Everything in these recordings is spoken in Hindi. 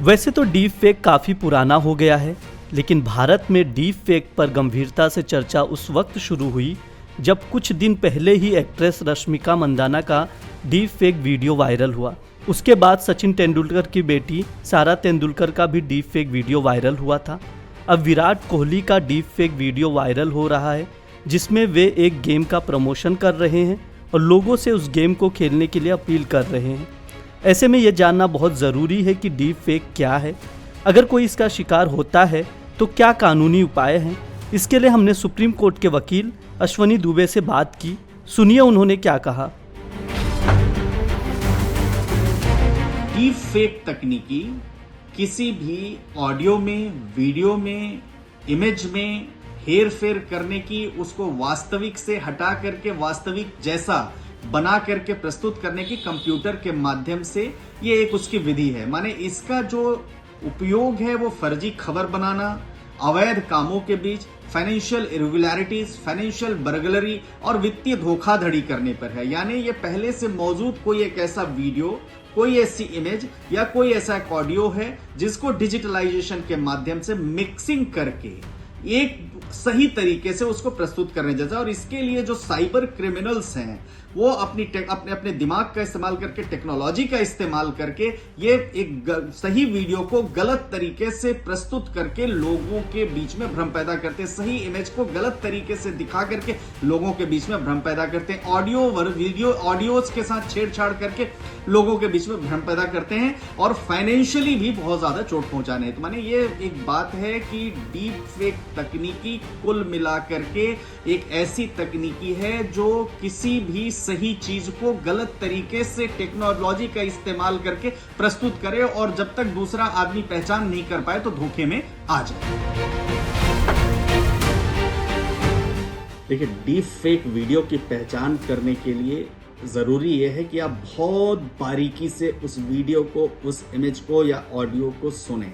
वैसे तो डीप फेक काफ़ी पुराना हो गया है, लेकिन भारत में डीप फेक पर गंभीरता से चर्चा उस वक्त शुरू हुई जब कुछ दिन पहले ही एक्ट्रेस रश्मिका मंदाना का डीप फेक वीडियो वायरल हुआ। उसके बाद सचिन तेंदुलकर की बेटी सारा तेंदुलकर का भी डीप फेक वीडियो वायरल हुआ था। अब विराट कोहली का डीप फेक वीडियो वायरल हो रहा है, जिसमें वे एक गेम का प्रमोशन कर रहे हैं और लोगों से उस गेम को खेलने के लिए अपील कर रहे हैं। ऐसे में यह जानना बहुत ज़रूरी है कि डीप फेक क्या है, अगर कोई इसका शिकार होता है तो क्या कानूनी उपाय हैं। इसके लिए हमने सुप्रीम कोर्ट के वकील अश्वनी दुबे से बात की। सुनिए उन्होंने क्या कहा। डीप फेक तकनीकी किसी भी ऑडियो में, वीडियो में, इमेज में हेर फेर करने की, उसको वास्तविक से हटा करके वास्तविक जैसा बना करके प्रस्तुत करने की कंप्यूटर के माध्यम से ये एक उसकी विधि है। माने इसका जो उपयोग है वो फर्जी खबर बनाना, अवैध कामों के बीच फाइनेंशियल इरेगुलरिटीज, फाइनेंशियल बर्गलरी और वित्तीय धोखाधड़ी करने पर है। यानी ये पहले से मौजूद कोई एक ऐसा वीडियो, कोई ऐसी इमेज या कोई ऐसा ऑडियो है जिसको डिजिटलाइजेशन के माध्यम से मिक्सिंग करके एक सही तरीके से उसको प्रस्तुत करने जैसा। और इसके लिए जो साइबर क्रिमिनल्स हैं वो अपने दिमाग का इस्तेमाल करके, टेक्नोलॉजी का इस्तेमाल करके ये एक सही वीडियो को गलत तरीके से प्रस्तुत करके लोगों के बीच में भ्रम पैदा करते हैं, सही इमेज को गलत तरीके से दिखा करके लोगों के बीच में भ्रम पैदा करते हैं, ऑडियोज के साथ छेड़छाड़ करके लोगों के बीच में भ्रम पैदा करते हैं और फाइनेंशियली भी बहुत ज्यादा चोट पहुंचाने। तो माने ये एक बात है कि डीप फेक तकनीकी कुल मिलाकर के एक ऐसी तकनीकी है जो किसी भी सही चीज को गलत तरीके से टेक्नोलॉजी का इस्तेमाल करके प्रस्तुत करे और जब तक दूसरा आदमी पहचान नहीं कर पाए तो धोखे में आ जाए। देखिए, डीप फेक वीडियो की पहचान करने के लिए जरूरी यह है कि आप बहुत बारीकी से उस वीडियो को, उस इमेज को या ऑडियो को सुनें,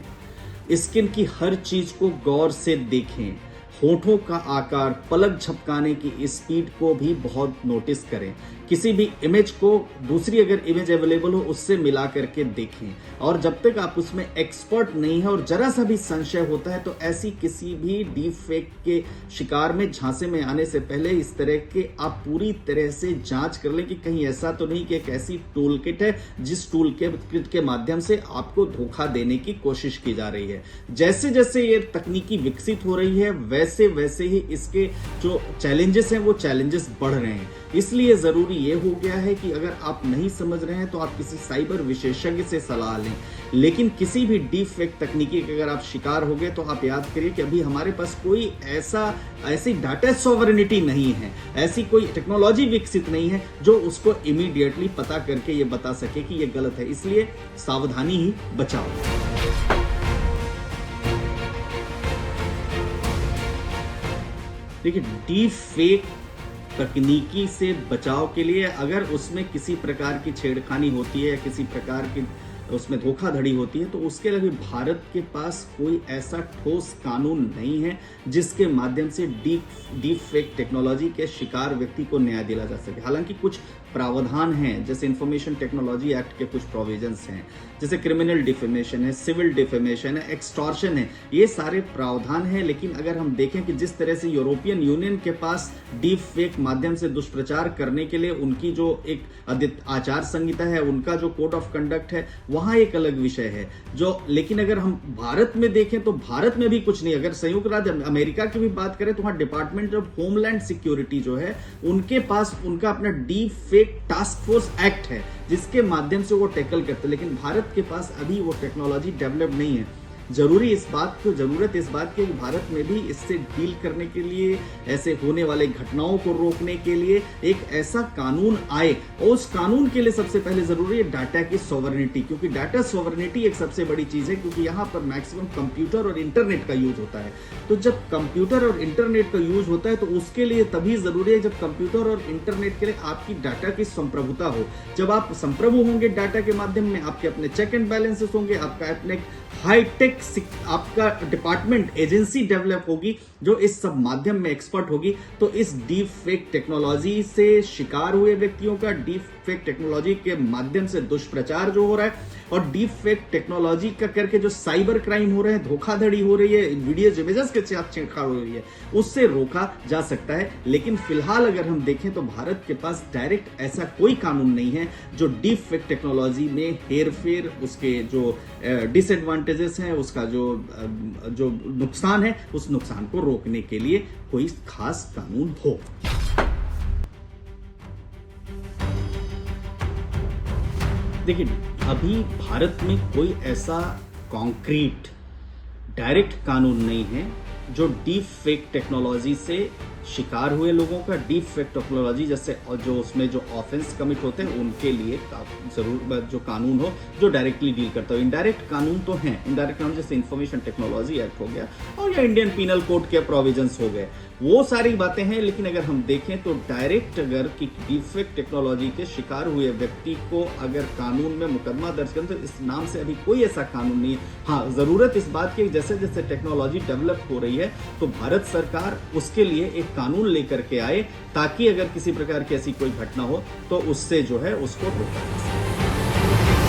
स्क्रीन की हर चीज को गौर से देखें, होठों का आकार, पलक झपकाने की स्पीड को भी बहुत नोटिस करें, किसी भी इमेज को दूसरी अगर इमेज अवेलेबल हो उससे मिला करके देखें। और जब तक आप उसमें एक्सपर्ट नहीं है और जरा सा भी संशय होता है तो ऐसी किसी भी डीप फेक के शिकार में, झांसे में आने से पहले इस तरह के आप पूरी तरह से जांच कर लें कि कहीं ऐसा तो नहीं कि एक ऐसी टूल किट है जिस टूल किट के माध्यम से आपको धोखा देने की कोशिश की जा रही है। जैसे जैसे ये तकनीकी विकसित हो रही है वैसे वैसे ही इसके जो चैलेंजेस हैं वो चैलेंजेस बढ़ रहे हैं। इसलिए जरूरी ये हो गया है कि अगर आप नहीं समझ रहे हैं तो आप किसी साइबर विशेषज्ञ से सलाह लें। लेकिन किसी भी डीप फेक तकनीकी के अगर आप शिकार हो गए तो आप याद करिए कि अभी हमारे पास कोई ऐसी डाटा सॉवरेनिटी नहीं है, ऐसी कोई टेक्नोलॉजी विकसित नहीं है जो उसको इमीडिएटली पता करके ये बता सके कि ये गलत है। इसलिए सावधानी ही बचाओ। देखिए, डीप फेक तकनीकी से बचाव के लिए अगर उसमें किसी प्रकार की छेड़खानी होती है या किसी प्रकार की उसमें धोखाधड़ी होती है तो उसके लिए भारत के पास कोई ऐसा ठोस कानून नहीं है जिसके माध्यम से डीप फेक टेक्नोलॉजी के शिकार व्यक्ति को न्याय दिला जा सके। हालांकि कुछ प्रावधान हैं, जैसे इंफॉर्मेशन टेक्नोलॉजी एक्ट के कुछ प्रोविजंस हैं, जैसे क्रिमिनल डिफेमेशन है, सिविल डिफेमेशन है, एक्सटॉर्शन है, ये सारे प्रावधान हैं। लेकिन अगर हम देखें कि जिस तरह से यूरोपियन यूनियन के पास डीप फेक माध्यम से दुष्प्रचार करने के लिए उनकी जो एक आचार संहिता है, उनका जो कोड ऑफ कंडक्ट है, वहां एक अलग विषय है लेकिन अगर हम भारत में देखें तो भारत में भी कुछ नहीं। अगर संयुक्त राज्य अमेरिका की भी बात करें तो वहां डिपार्टमेंट ऑफ होमलैंड सिक्योरिटी जो है उनके पास उनका अपना deep fake task force act है जिसके माध्यम से वो टैकल करते हैं। लेकिन भारत के पास अभी वो टेक्नोलॉजी डेवलप नहीं है। जरूरत इस बात की भारत में भी इससे डील करने के लिए, ऐसे होने वाले घटनाओं को रोकने के लिए एक ऐसा कानून आए। और उस कानून के लिए सबसे पहले जरूरी है डाटा की सॉवरेनिटी, क्योंकि डाटा सॉवरेनिटी एक सबसे बड़ी चीज है, क्योंकि यहाँ पर मैक्सिमम कंप्यूटर और इंटरनेट का यूज होता है। तो जब कंप्यूटर और इंटरनेट का यूज होता है तो उसके लिए तभी जरूरी है जब कंप्यूटर और इंटरनेट के लिए आपकी डाटा की संप्रभुता हो। जब आप संप्रभु होंगे डाटा के माध्यम में, आपके अपने चेक एंड बैलेंसेस होंगे, आपका अपने हाईटेक आपका डिपार्टमेंट एजेंसी डेवलप होगी जो इस सब माध्यम में एक्सपर्ट होगी, तो इस डीप फेक टेक्नोलॉजी से शिकार हुए व्यक्तियों का डीप फेक टेक्नोलॉजी के माध्यम से दुष्प्रचार जो हो रहा है और डीप फेक टेक्नोलॉजी का करके जो साइबर क्राइम हो रहे हैं, धोखाधड़ी हो रही है, वीडियोज इमेजेस के साथ छेड़छाड़ हो रही है, उससे रोका जा सकता है। लेकिन फिलहाल अगर हम देखें तो भारत के पास डायरेक्ट ऐसा कोई कानून नहीं है जो डीप फेक टेक्नोलॉजी में हेरफेर, उसके जो डिसएडवांटेजेस हैं, उसका जो नुकसान है, उस नुकसान को रोकने के लिए कोई खास कानून हो। देखिए, अभी भारत में कोई ऐसा कॉन्क्रीट डायरेक्ट कानून नहीं है जो डीप फेक टेक्नोलॉजी से शिकार हुए लोगों का, डीप फेक टेक्नोलॉजी जैसे जो उसमें जो ऑफेंस कमिट होते हैं उनके लिए जरूर जो कानून हो जो डायरेक्टली डील करता हो। इनडायरेक्ट कानून तो हैं, इनडायरेक्ट कानून जैसे इंफॉर्मेशन टेक्नोलॉजी एक्ट हो गया और या इंडियन पीनल कोड के प्रोविजंस हो गए, वो सारी बातें हैं। लेकिन अगर हम देखें तो डायरेक्ट अगर कि डीप फेक टेक्नोलॉजी के शिकार हुए व्यक्ति को अगर कानून में मुकदमा दर्ज करें तो इस नाम से अभी कोई ऐसा कानून नहीं है। हाँ, जरूरत इस बात की जैसे जैसे टेक्नोलॉजी डेवलप हो रही है तो भारत सरकार उसके लिए एक कानून लेकर के आए ताकि अगर किसी प्रकार की ऐसी कोई घटना हो तो उससे जो है उसको रोका जा सके।